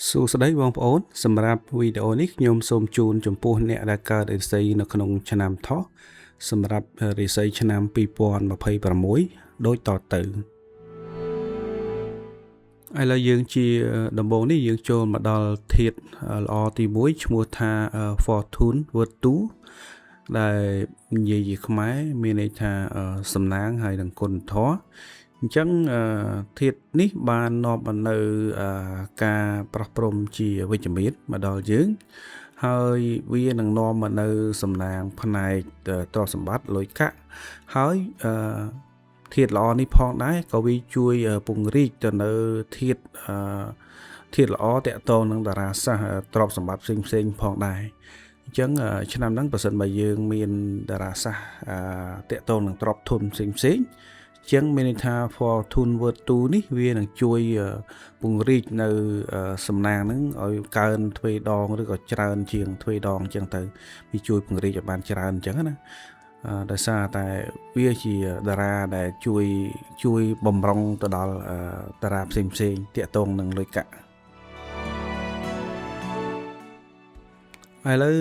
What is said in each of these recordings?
សួស្តីបងប្អូនសម្រាប់វីដេអូនេះខ្ញុំសូមជូនចំពោះអ្នកដែលកើតរាសីនៅក្នុងឆ្នាំថោះសម្រាប់រាសីឆ្នាំ2026ដូចតទៅឥឡូវយើងជាដំបូងនេះយើងចូលមកដល់ធាតុល្អទី1ឈ្មោះថា Fortune Virtue ដែលនិយាយជាខ្មែរមានន័យថាសំណាងហើយនឹងគុណធម៌អញ្ចឹងធាតុនេះបាននាំមកនៅការប្រោះព្រំជាវិជ្ជមានមកដល់យើងហើយវានឹងនាំមកនៅសំណាងផ្នែកទ្រព្យសម្បត្តិលុយកាក់ហើយធាតុល្អនេះផងដែរក៏វាជួយពង្រីកទៅនៅធាតុល្អតកតងនឹងតារាសាស្ត្រទ្រព្យសម្បត្តិផ្សេងៗផងដែរអញ្ចឹងឆ្នាំហ្នឹងបើសិនបើយើងមានតារាសាស្ត្រតកតងនឹងទ្រព្យធនផ្សេងៗចឹងមានន័យថា Fortune Virtue នេះវានឹងជួយពង្រីកនៅសំណាងហ្នឹងឲ្យកើនទ្វេដងឬក៏ច្រើនជាងទ្វេដងអញ្ចឹងទៅវាជួយពង្រីកឲ្យបានច្រើនអញ្ចឹងណាដោយសារតែវាជាតារាដែលជួយបំរុងទៅដល់តារាផ្សេងតាក់ទងនឹងលុយកាក់ឥឡូវ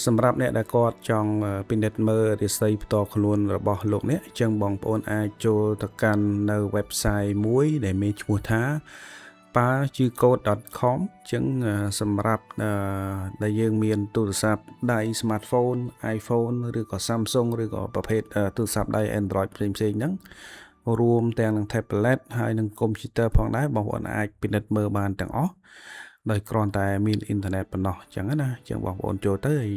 សម្រាប់អ្នកដែលគាត់ចង់ពិនិត្យមើលរាសីផ្ទាល់ខ្លួនរបស់លោកអ្នកអញ្ចឹងបងប្អូនអាចចូលទៅកាន់នៅ website មួយដែលមានឈ្មោះថា pajicode.com អញ្ចឹងសម្រាប់ដែលយើងមានទូរស័ព្ទដៃ smartphone iPhone ឬក៏ Samsung ឬក៏ប្រភេទទូរស័ព្ទដៃ Android ផ្សេងហ្នឹងរួមទាំងនឹង tablet ហើយនឹង computer ផងដែរបងប្អូនអាចពិនិត្យមើលបានទាំងអស់ដោយគ្រាន់តែមានអ៊ីនធឺណិតប៉ុណ្ណោះអញ្ចឹងណាអញ្ចឹងបងប្អូនចូលទៅហើយ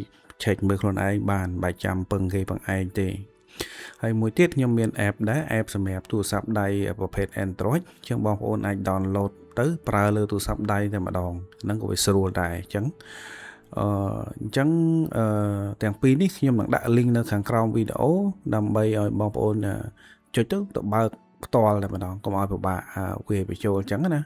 check មើលខ្លួនឯងបានបែកចាំពឹងគេផងឯងទេហើយមួយទៀតខ្ញុំមាន app ដែរ app សម្រាប់ទូរស័ព្ទដៃប្រភេទ Android អញ្ចឹងបងប្អូនអាច download ទៅប្រើលើទូរស័ព្ទដៃតែម្ដងហ្នឹងក៏វាស្រួលដែរអញ្ចឹងទាំងពីរនេះខ្ញុំនឹងដាក់ link នៅខាងក្រោមវីដេអូដើម្បីឲ្យបងប្អូនចុចទៅបើកផ្ទាល់តែម្ដងកុំឲ្យពិបាកវាបញ្ចូលអញ្ចឹងណា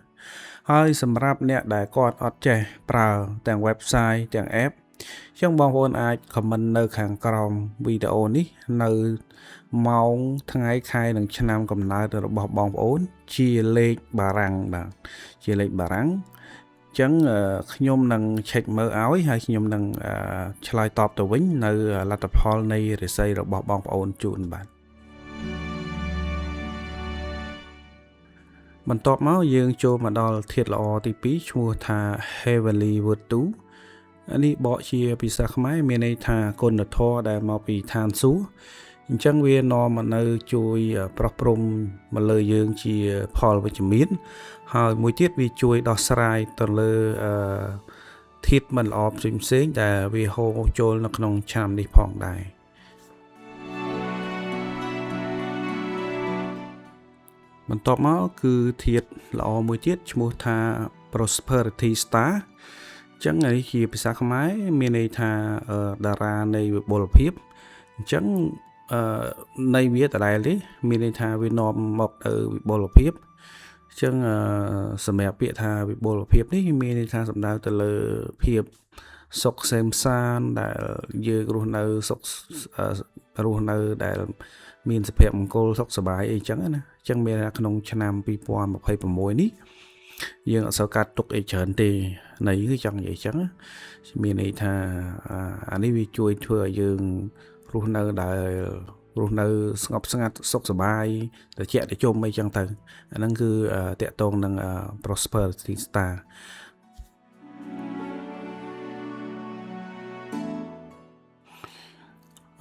ហើយសម្រាប់អ្នកដែលគាត់អត់ចេះប្រើទាំង website ទាំង app អញ្ចឹងបងប្អូនអាច comment នៅខាងក្រោមវីដេអូនេះនៅម៉ោងថ្ងៃខែនិងឆ្នាំកំណើតរបស់បងប្អូនជាលេខបារាំងបាទជាលេខបារាំងអញ្ចឹងខ្ញុំនឹង check មើលឲ្យហើយខ្ញុំនឹងឆ្លើយតបទៅវិញនៅលទ្ធផលនៃរាសីរបស់បងប្អូនជូនបាទបន្ទាប់មកយើងចូលមកដល់ធាតុល្អទី2ឈ្មោះថា Heavenly Virtue នេះបកជាភាសាខ្មែរមានន័យថាគុណធម៌ដែលមកពីឋានសួគ៌អញ្ចឹងវានាំមកនៅជួយប្រោះព្រំមកលើយើងជាផលវិជ្ជមានហើយមួយទៀតវាជួយដោះស្រាយទៅលើធាតុមិនល្អផ្សេងដែលវាហូរចូលនៅក្នុងឆ្នាំនេះផងដែរបន្ទាប់មកគឺធាតុល្អមួយទៀតឈ្មោះថា Prosperity Star អញ្ចឹងនេះជាភាសាខ្មែរមានន័យថាតារានៃវិបុលភាពអញ្ចឹងនៃវាដដែលទេមានន័យថាវានាំមកទៅវិបុលភាពអញ្ចឹងសម្រាប់ពាក្យថាវិបុលភាពនេះមានន័យថាសំដៅទៅលើភាពសុខសេមសានដែលយើងរស់នៅសុខរស់នៅដែលមានសុភមង្គលសុខសប្បាយអីចឹងណាអញ្ចឹងមានក្នុងឆ្នាំ2026នេះយើងអត់សូវកាត់ទុកអីច្រើនទេនៃគឺចង់និយាយចឹងមានន័យថាអានេះវាជួយធ្វើឲ្យយើងរស់នៅដែលរស់នៅស្ងប់ស្ងាត់សុខសប្បាយត្រជាក់ត្រជុំអីចឹងទៅអាហ្នឹងគឺតកតងនឹង Prosperity Star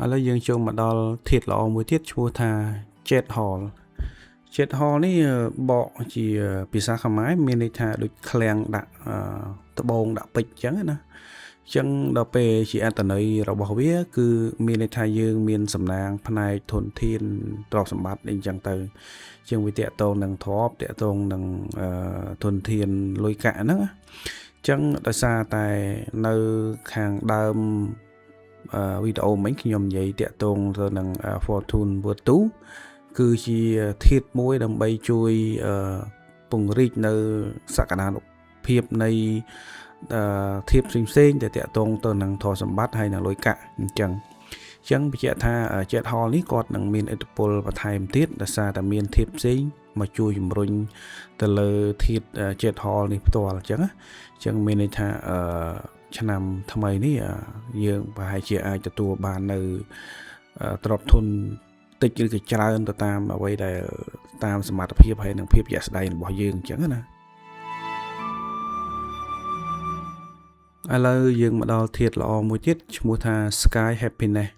ឥឡូវយើងចូលមកដល់ធាតុល្អមួយទៀតឈ្មោះថា Jade Hall នេះបកជាភាសាខ្មែរមានន័យថាដូចឃ្លាំងដាក់ត្បូងដាក់ពេជ្រអញ្ចឹងណាអញ្ចឹងដល់ពេលជាអត្ថន័យរបស់វាគឺមានន័យថាយើងមានសំណាងផ្នែកធនធានទ្រព្យសម្បត្តិអីអញ្ចឹងទៅជាងវាតកតងនឹងទ្រព្យតកតងនឹងធនធានលុយកាក់ហ្នឹងអញ្ចឹងដោយសារតែនៅខាងដើមវីដេអូមិញខ្ញុំនិយាយតាក់ទងទៅនឹង Fortune Virtue គឺជាធាតុមួយដើម្បីជួយពង្រីកនៅសក្តានុភាពនៃធាតុផ្សេងៗដែលតាក់ទងទៅនឹងធម៌សម្បត្តិហើយនឹងលុយកាក់អញ្ចឹង ចឹងបញ្ជាក់ថាJet Hall នេះគាត់នឹងមានឥទ្ធិពលបន្ថែមទៀតដោយសារតែមានធាតុផ្សេងមកជួយជំរុញទៅលើធាតុ Jet Hall នេះផ្ទាល់អញ្ចឹងណាចឹងមានន័យថាឆ្នាំថ្មីនេះយើងប្រហែលជាអាចទទួលបាននៅទ្រព្យធនតិចឬក៏ច្រើនទៅតាមអ្វីដែលតាមសមត្ថភាពហើយនិងភាពជាក់ស្ដែងរបស់យើងអញ្ចឹងណាឥឡូវយើងមកដល់ធាតុល្អមួយទៀតឈ្មោះថា Sky Happiness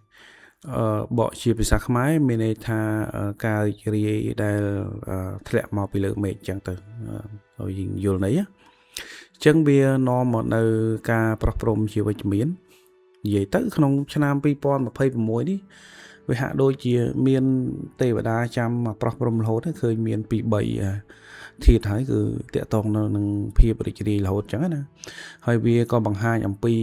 បកជាភាសាខ្មែរមានន័យថាការរីករាយដែលធ្លាក់មកពីលើមេឃអញ្ចឹងទៅឲ្យយើងយល់ន័យអញ្ចឹងវានាំមកនៅការប្រោះព្រំជាវិជ្ជមាននិយាយទៅក្នុងឆ្នាំ2026នេះវាហាក់ដូចជាមានទេវតាចាំមកប្រោះព្រំរហូតឃើញមានពី3ធាតុហើយគឺតកតងនៅនឹងភាពរីករាយរហូតអញ្ចឹងណាហើយវាក៏បង្ហាញអំពី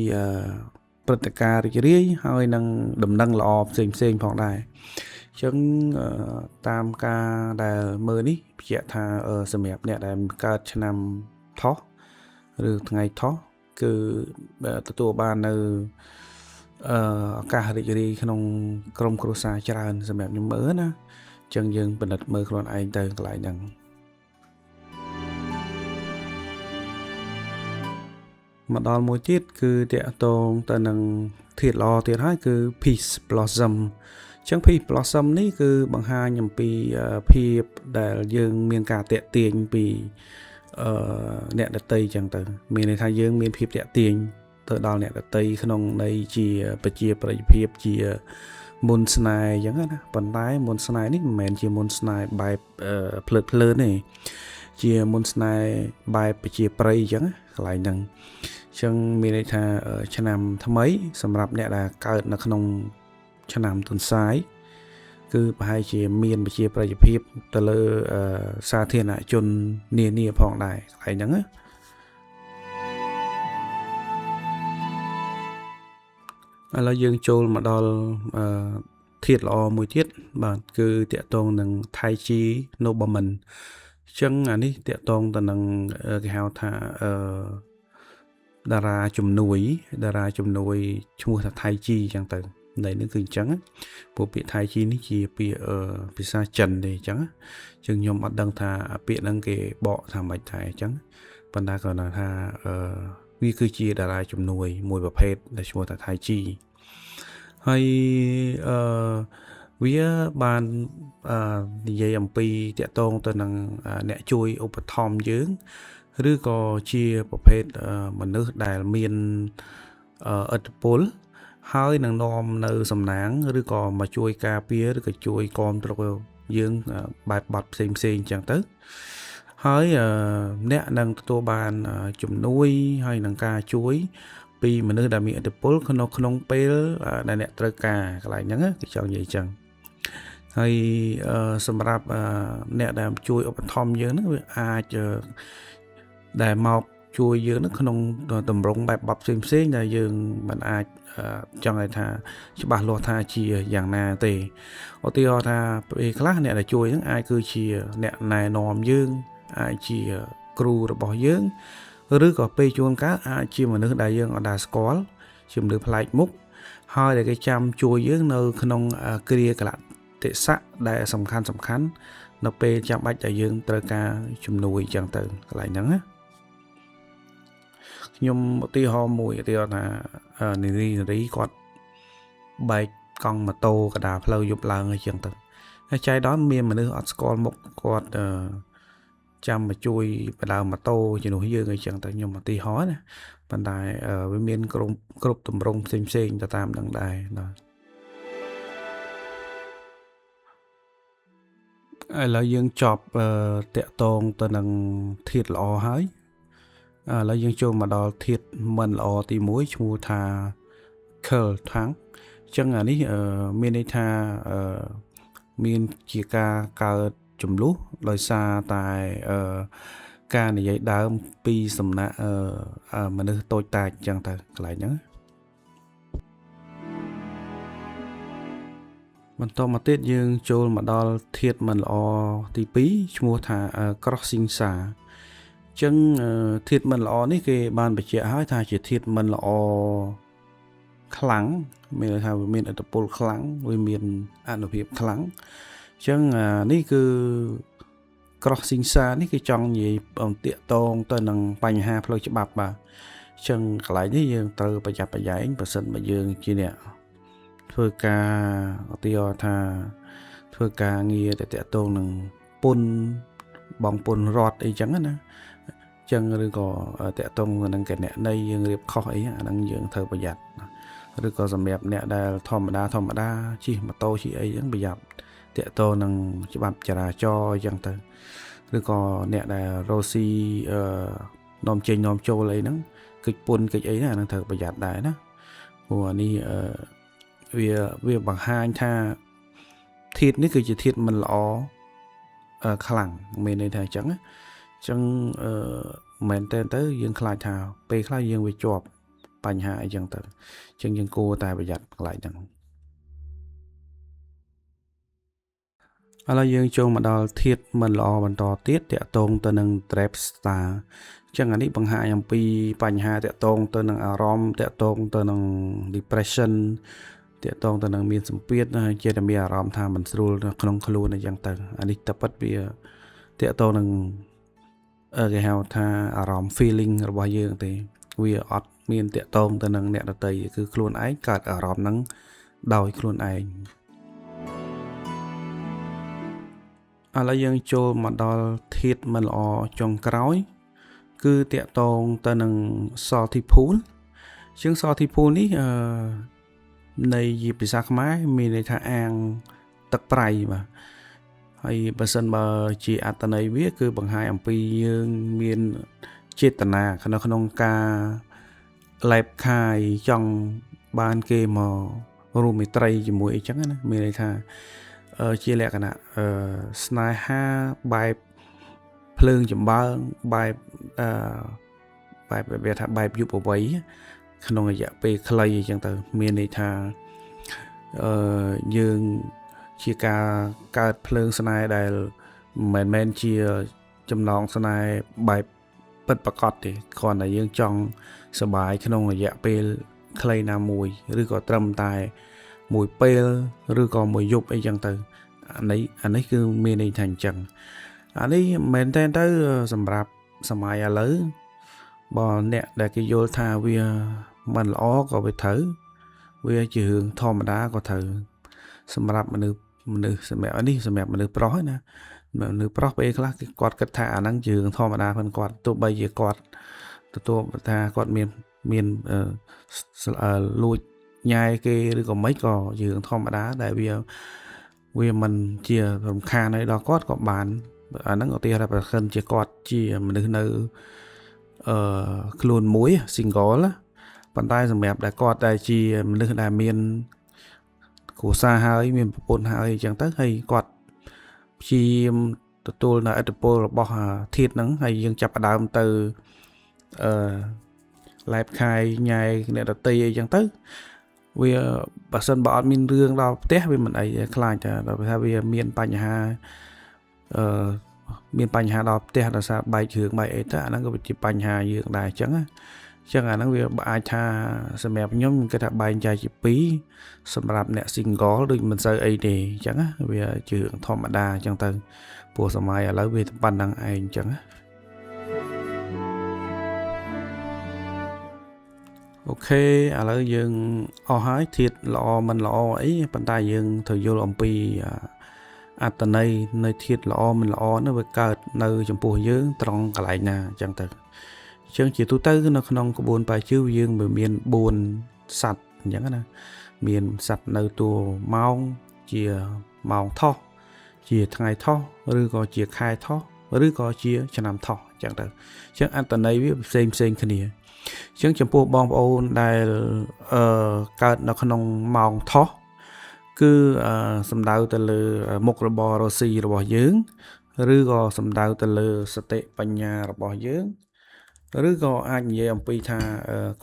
ព្រឹត្តិការណ៍រីករាយហើយនឹងដំណឹងល្អផ្សេងផងដែរអញ្ចឹងតាមការដែលមើលនេះបញ្ជាក់ថាសម្រាប់អ្នកដែលកើតឆ្នាំថោះឬថ្ងៃថោះគឺទទួលបាននៅឱកាសរីករាយក្នុងក្រុមគ្រួសារច្រើនសម្រាប់ខ្ញុំមើលណាអញ្ចឹងយើងពិនិត្យមើលខ្លួនឯងទៅកន្លែងហ្នឹងមកដល់មួយទៀតគឺតកតងទៅនឹងធាតុល្អទៀតហើយគឺ Peach Blossom អញ្ចឹង Peach Blossom នេះគឺបង្ហាញអំពីភាពដែលយើងមានការតាក់ទាញពីអ្នកដតីអញ្ចឹងទៅមានន័យថាយើងមានភាពតាក់ទាញទៅដល់អ្នកដតីក្នុងន័យជាប្រជាប្រិយភាពជាមុនស្នេហ៍អញ្ចឹងណាប៉ុន្តែមុនស្នេហ៍នេះមិនមែនជាមុនស្នេហ៍បែបភ្លើតភ្លើនទេជាមុនស្នេហ៍បែបប្រជាប្រិយអញ្ចឹងកន្លែងហ្នឹងអញ្ចឹងមានន័យថាឆ្នាំថ្មីសម្រាប់អ្នកដែលកើតនៅក្នុងឆ្នាំទុនសាយគឺប្រហែលជាមានប្រជាប្រិយភាពទៅលើសាធារណជននានាផងដែរកន្លែងហ្នឹងណាឥឡូវយើងចូលមកដល់ធាតុល្អមួយទៀតបាទគឺតកតងនឹង Tai Chi Nobleman អញ្ចឹងអានេះតកតងទៅនឹងគេហៅថាតារាជំនួយឈ្មោះថា Tai Chi អញ្ចឹងទៅន័យនេះគឺអញ្ចឹងព្រោះពាក្យ Tai Chi នេះជាពាក្យភាសាចិនទេអញ្ចឹងខ្ញុំអត់ដឹងថាពាក្យហ្នឹងគេបកថាម៉េចដែរអញ្ចឹងប៉ុន្តែគាត់ថាវាគឺជាតារាជំនួយមួយប្រភេទដែលឈ្មោះថា Tai Chi ហើយវាបាននិយាយអំពីតកតងទៅនឹងអ្នកជួយឧបត្ថម្ភយើងឬក៏ជាប្រភេទមនុស្សដែលមានឥទ្ធិពលហើយនឹងនាំនៅសំណាងឬក៏មកជួយការពារឬក៏ជួយគាំទ្រយើងបែបបត់ផ្សេងអញ្ចឹងទៅហើយអ្នកនឹងទទួលបានជំនួយហើយនឹងការជួយពីមនុស្សដែលមានឥទ្ធិពលក្នុងពេលដែលអ្នកត្រូវការកន្លែងហ្នឹងគេចង់និយាយអញ្ចឹងហើយសម្រាប់អ្នកដែលជួយឧបត្ថម្ភយើងហ្នឹងវាអាចដែលមកជួយយើងហ្នឹងក្នុងតម្រង់បែបបត់ផ្សេងដែលយើងមិនអាចចង់ឲ្យថាច្បាស់លាស់ថាជាយ៉ាងណាទេឧទាហរណ៍ថាពេលខ្លះអ្នកដែលជួយហ្នឹងអាចគឺជាអ្នកណែនាំយើងអាចជាគ្រូរបស់យើងឬក៏ពេលជួនកាលអាចជាមនុស្សដែលយើងអត់ដែលស្គាល់ជាមនុស្សប្លែកមុខហើយដែលគេចាំជួយយើងនៅក្នុងគ្រាកលៈទេសៈដែលសំខាន់នៅពេលចាំបាច់ដែលយើងត្រូវការជំនួយអញ្ចឹងទៅកន្លែងហ្នឹងណាខ្ញុំឧទាហរណ៍មួយឧទាហរណ៍ថានារីគាត់បែកកង់ម៉ូតូកណ្ដាលផ្លូវយប់ឡើងអញ្ចឹងទៅហើយចៃដន្យមានមនុស្សអត់ស្គាល់មុខគាត់ចាំមកជួយបដើមម៉ូតូជំនួសយើងអីចឹងទៅខ្ញុំឧទាហរណ៍ណាប៉ុន្តែវាមានគ្រប់ទម្រង់ផ្សេងទៅតាមនឹងដែរបាទឥឡូវយើងចប់តាក់ទងទៅនឹងធាតុល្អហើយឥឡូវយើងចូលមកដល់ធាតុមិនល្អទី1ឈ្មោះថា Curl Tongue អញ្ចឹងអានេះមានន័យថាមានជាការកើតចំនួនដោយសារតែការនិយាយដើមពីសំណាក់មនុស្សតូចតាចអញ្ចឹងទៅកន្លែងហ្នឹងបន្តមកទៀតយើងចូលមកដល់ធាតុមិនល្អទី2ឈ្មោះថា Crossing Sa អញ្ចឹងធាតុមិនល្អនេះគេបានបញ្ជាក់ហើយថាជាធាតុមិនល្អ ខ្លាំងមានថាវាមានអត្តពលខ្លាំងវាមានអនុភាពខ្លាំងអញ្ចឹងនេះគឺ crossing សានេះគឺចង់និយាយតាក់ទងទៅនឹងបញ្ហាផ្លូវច្បាប់បាទអញ្ចឹងកន្លែងនេះយើងត្រូវប្រយ័ត្នប្រយែងបើសិនបើយើងជាអ្នកធ្វើការឧទាហរណ៍ថាធ្វើការងារតាក់ទងនឹងពុនបងពុនរដ្ឋអីចឹងណាចឹងឬក៏តាក់ទងនឹងគណនីយើងរៀបខុសអីអាហ្នឹងយើងត្រូវប្រយ័ត្នឬក៏សម្រាប់អ្នកដែលធម្មតាជិះម៉ូតូជិះអីចឹងប្រយ័ត្នតាក់ទងនឹងច្បាប់ចរាចរណ៍អញ្ចឹងទៅឬក៏អ្នកដែលរស់ស៊ីនាំចេញនាំចូលអីហ្នឹងកិច្ចពុនកិច្ចអីហ្នឹងអាហ្នឹងត្រូវប្រយ័ត្នដែរណាព្រោះនេះវាបង្ហាញថាធាតុនេះគឺជាធាតុមិនល្អខ្លាំងមានន័យថាអញ្ចឹងណាអញ្ចឹងមែនតើទៅយើងខ្លាចថាពេលខ្លះយើងវាជាប់បញ្ហាអីចឹងទៅអញ្ចឹងយើងគួរតែប្រយ័ត្នកន្លែងហ្នឹងឥឡូវយើងចូលមកដល់ធាតុមិនល្អបន្តទៀតតាក់ទងទៅនឹង trap star អញ្ចឹងអានេះបង្ហាញអំពីបញ្ហាតាក់ទងទៅនឹងអារម្មណ៍តាក់ទងទៅនឹង depression តាក់ទងទៅនឹងមានសម្ពាធជាតែមានអារម្មណ៍ថាមិនស្រួលក្នុងខ្លួនអីចឹងទៅអានេះតែពិតវាតាក់ទងនឹងគេហៅថាអារម្មណ៍ feeling របស់យើងទេវាអត់មានតាក់ទងទៅនឹងអ្នកដទៃគឺខ្លួនឯងកើតអារម្មណ៍ហ្នឹងដោយខ្លួនឯងឥឡូវយើងចូលមកដល់ធាតុមិនល្អចុងក្រោយគឺតាក់ទងទៅនឹង salty pool ជាង salty pool នេះនៃភាសាខ្មែរមានន័យថាអាងទឹកប្រៃបាទហើយបើសិនបើជាអត្តន័យវាគឺបង្ហាញអំពីយើងមានចេតនាក្នុងការលែបខាយចង់បានគេមករួមមេត្រីជាមួយអីចឹងណាមានន័យថាជាលក្ខណៈស្នេហាបែបភ្លើងចម្បើងបែបវាថាបែបយុវវ័យក្នុងរយៈពេលខ្លីអញ្ចឹងទៅមានន័យថាយើងជាការកើតភ្លើងស្នេហ៍ដែលមិនមែនជាចំណងស្នេហ៍បែបពិតប្រាកដទេគ្រាន់តែយើងចង់សប្បាយក្នុងរយៈពេលខ្លីណាមួយឬក៏ត្រឹមតែមួយពេលឬក៏មួយយប់អីចឹងទៅអានេះគឺមានន័យថាអញ្ចឹងអានេះមែនតើទៅសម្រាប់សម័យឥឡូវបើអ្នកដែលគេយល់ថាវាមិនល្អក៏វាត្រូវវាជារឿងធម្មតាក៏ត្រូវសម្រាប់មនុស្សសម្រាប់នេះសម្រាប់មនុស្សប្រុសណាមនុស្សប្រុសពេលខ្លះគាត់គិតថាអាហ្នឹងជារឿងធម្មតាផងគាត់ទោះបីជាគាត់ទទួលថាគាត់មានលួចញ៉ែគេឬក៏មិនក៏ជារឿងធម្មតាដែលវាមិនជារំខានឲ្យដល់គាត់ក៏បានអាហ្នឹងឧទាហរណ៍ប្រសិនជាគាត់ជាមនុស្សនៅខ្លួនមួយ single ប៉ុន្តែសម្រាប់ដែលគាត់ដែលជាមនុស្សដែលមានគ្រួសារហើយមានប្រពន្ធហើយអញ្ចឹងទៅហើយគាត់ព្យាយាមទទួលនៅឥទ្ធិពលរបស់ធាតុហ្នឹងហើយយើងចាប់ផ្ដើមទៅលែបខាយញ៉ែអ្នកដតីអីចឹងទៅវាបើសិនបើអត់មានរឿងដល់ផ្ទះវាមិនអីខ្លាចតែដល់ថាវាមានបញ្ហាដល់ផ្ទះដោយសារបែកជើងបែកអីទៅអាហ្នឹងក៏ជាបញ្ហាយើងដែរអញ្ចឹងអាហ្នឹងវាអាចថាសម្រាប់ខ្ញុំគេថាបែងចែកជា2សម្រាប់អ្នក single ដូចមិនសូវអីទេអញ្ចឹងវាជារឿងធម្មតាអញ្ចឹងទៅព្រោះសម័យឥឡូវវាប៉ុណ្ណឹងឯងអញ្ចឹងអូខេឥឡូវយើងអស់ហើយធាតុល្អមិនល្អអីប៉ុន្តែយើងត្រូវយល់អំពីអត្តន័យនៃធាតុល្អមិនល្អនោះវាកើតនៅចំពោះយើងត្រង់កន្លែងណាអញ្ចឹងទៅអញ្ចឹងជាទូទៅនៅក្នុងក្បួនបាយជឿយើងមាន4សត្វអញ្ចឹងណាមានសត្វនៅតួម៉ោងជាម៉ោងថោះជាថ្ងៃថោះឬក៏ជាខែថោះឬក៏ជាឆ្នាំថោះអញ្ចឹងទៅអញ្ចឹងអត្តន័យវាផ្សេងគ្នាអញ្ចឹងចំពោះបងប្អូនដែលកើតនៅក្នុងម៉ោងថោះគឺសំដៅទៅលើមុខរបររស់ស៊ីរបស់យើងឬក៏សំដៅទៅលើសតិបញ្ញារបស់យើងឬក៏អាចនិយាយអំពីថា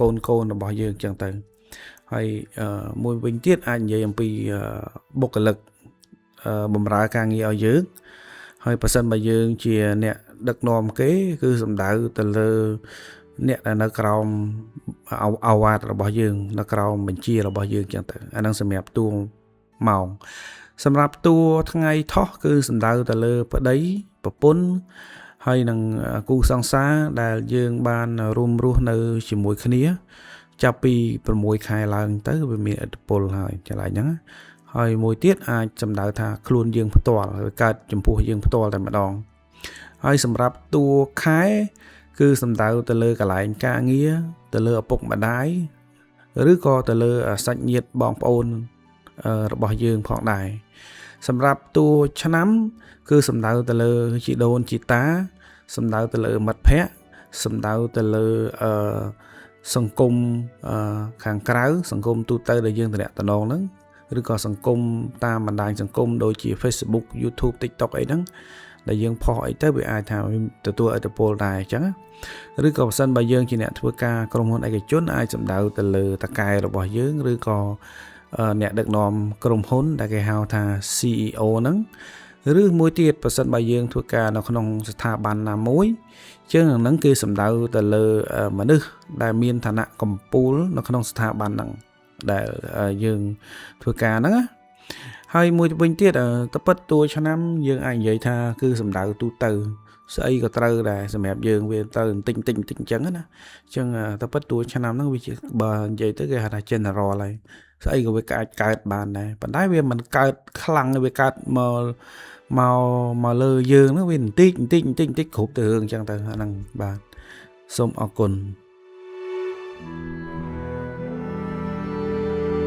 កូនរបស់យើងអញ្ចឹងទៅហើយមួយវិញទៀតអាចនិយាយអំពីបុគ្គលិកបម្រើការងារឲ្យយើងហើយបើសិនបើយើងជាអ្នកដឹកនាំគេគឺសំដៅទៅលើ អ្នកដែលនៅក្រោមអាវ៉ាតរបស់យើងនៅក្រោមបញ្ជារបស់យើងចឹងទៅអាហ្នឹងសម្រាប់តួម៉ោងសម្រាប់តួថ្ងៃថោះគឺសំដៅទៅលើប្តីប្រពន្ធហើយនឹងគូសង្សារដែលយើងបានរួមរស់នៅជាមួយគ្នាចាប់ពី6ខែឡើងទៅវាមានឥទ្ធិពលហើយកន្លែងហ្នឹងហើយមួយទៀតអាចសំដៅថាខ្លួនយើងផ្ទាល់កើតចំពោះយើងផ្ទាល់តែម្ដងហើយសម្រាប់តួខែគឺសំដៅទៅលើកន្លែងការងារទៅលើឪពុកម្ដាយឬក៏ទៅលើសាច់ញាតិបងប្អូនរបស់យើងផងដែរសម្រាប់តួឆ្នាំគឺសំដៅទៅលើជីដូនជីតាសំដៅទៅលើមិត្តភ័ក្តិសំដៅទៅលើសង្គមខាងក្រៅសង្គមទូទៅដែលយើងតំណហ្នឹងឬក៏សង្គមតាមបណ្ដាញសង្គមដូចជា Facebook YouTube TikTok អីហ្នឹងដែលយើងផុសអីទៅវាអាចថាទទួលឥទ្ធិពលដែរអញ្ចឹងឬក៏បើសិនបើយើងជាអ្នកធ្វើការក្រុមហ៊ុនឯកជនអាចសំដៅទៅលើតកែរបស់យើងឬក៏អ្នកដឹកនាំក្រុមហ៊ុនដែលគេហៅថា CEO ហ្នឹងឬមួយទៀតបើសិនបើយើងធ្វើការនៅក្នុងស្ថាប័នណាមួយជាងហ្នឹងគឺសំដៅទៅលើមនុស្សដែលមានឋានៈកំពូលនៅក្នុងស្ថាប័នហ្នឹងដែលយើងធ្វើការហ្នឹងហើយមួយវិញទៀតតពិតតួឆ្នាំយើងអាចនិយាយថាគឺសំដៅទូទៅស្អីក៏ត្រូវដែរសម្រាប់យើងវាត្រូវបន្តិចអញ្ចឹងណាអញ្ចឹងតពិតតួឆ្នាំហ្នឹងវាជាបើនិយាយទៅគេហៅថា general ហើយស្អីក៏វាអាចកើតបានដែរប៉ុន្តែវាមិនកើតខ្លាំងវាកើតមកលើយើងហ្នឹងវាបន្តិចគ្រប់ទៅរឿងអញ្ចឹងទៅអាហ្នឹងបាទសូមអរគុណ